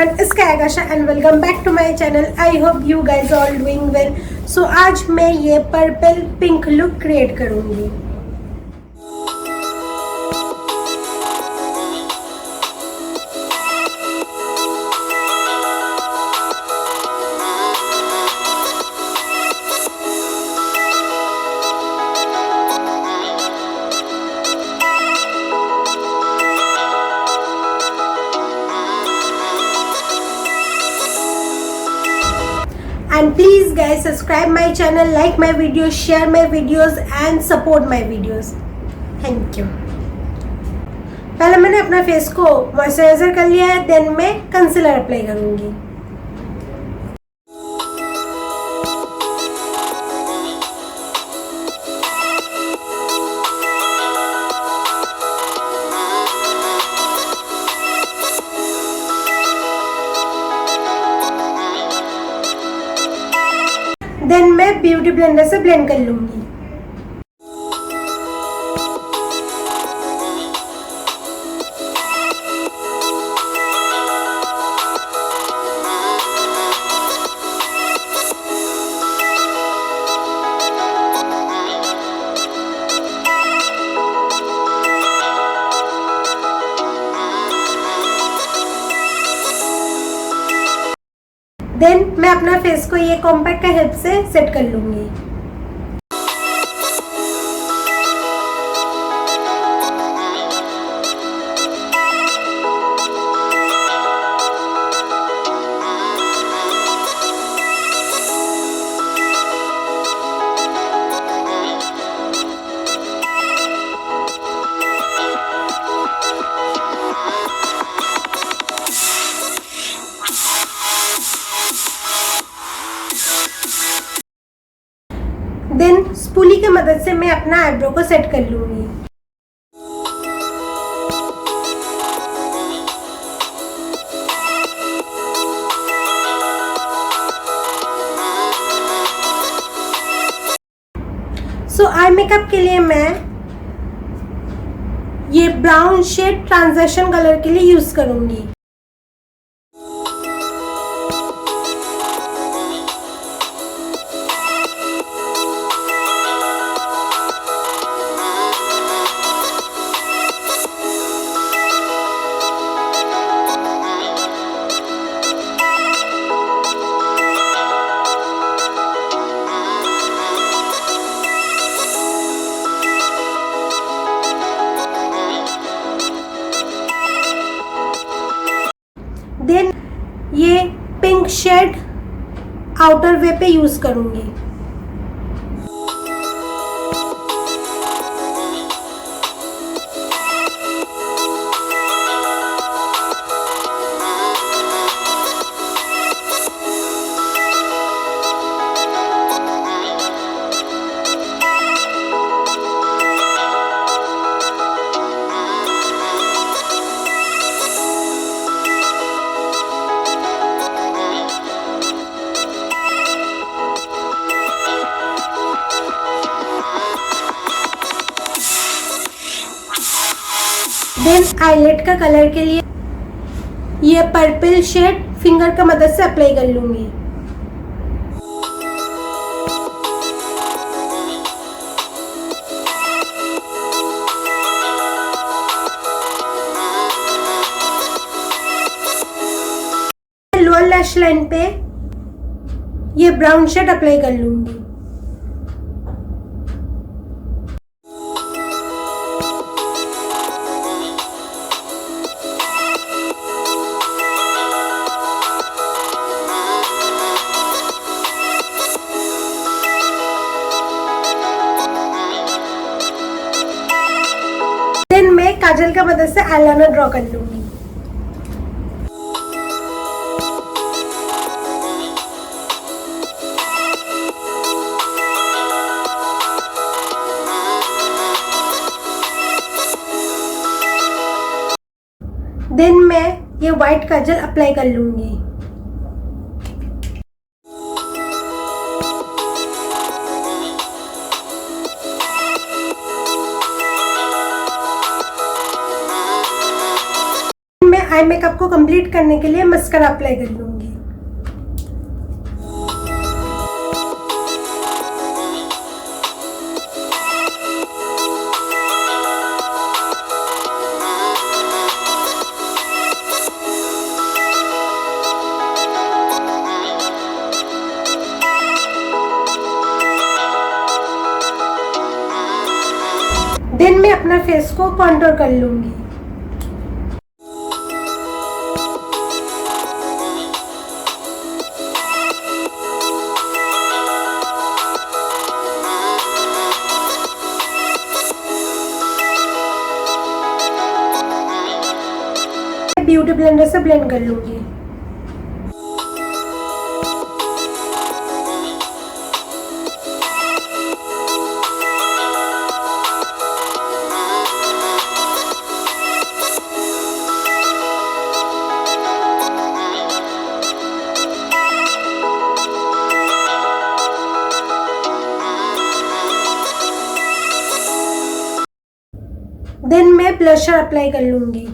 everyone, it's Kahkasha and welcome back to my channel. I hope you guys are all doing well. So आज मैं ये purple pink look create करूँगी. And please guys subscribe my channel, like my videos, share my videos and support my videos. Thank you. पहले मैंने अपना face को moisturiser कर लिया है, देन मैं कंसीलर अप्लाई करूंगी. देन मैं ब्यूटी ब्लेंडर से ब्लेंड कर लूंगी. देन मैं अपना फेस को ये कॉम्पैक्ट का हेल्प से सेट कर लूंगी. देन स्पूली की मदद से मैं अपना आईब्रो को सेट कर लूंगी. सो आई मेकअप के लिए मैं ये ब्राउन शेड ट्रांजिशन कलर के लिए यूज करूंगी. देन ये पिंक शेड आउटर वे पे यूज करूंगी. देन आईलेट का कलर के लिए ये पर्पल शेड फिंगर का मदद से अप्लाई कर लूंगी. लोअर लैश लाइन पे ये ब्राउन शेड अप्लाई कर लूंगी. देन मैं काजल का मदद से आईलाइनर ड्रॉ कर लूंगी. देन मैं ये वाइट काजल अप्लाई कर लूंगी. आई मेकअप को कंप्लीट करने के लिए मस्कारा अप्लाई कर लूंगी। देन मैं अपना फेस को कॉन्टोर कर लूंगी। ब्यूटी ब्लेंडर से ब्लेंड कर लूंगी। देन मैं ब्लशर अप्लाई कर लूंगी।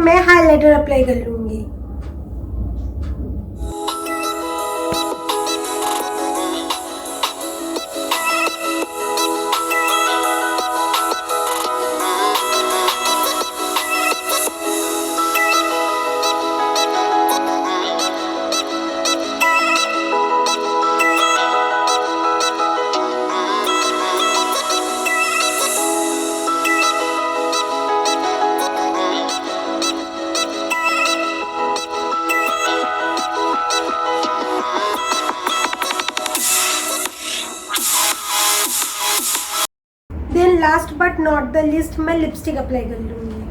मैं हाइलाइटर अप्लाई कर लूंगी। Then last but not the least मैं लिपस्टिक अप्लाई कर लूंगी।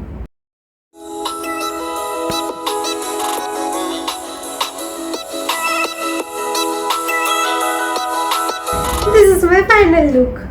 This is my final look.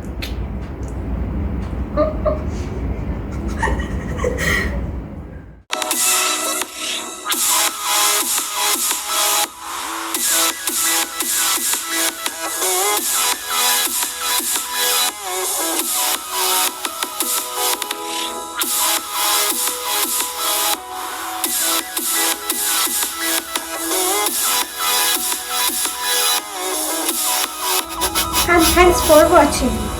And thanks for watching.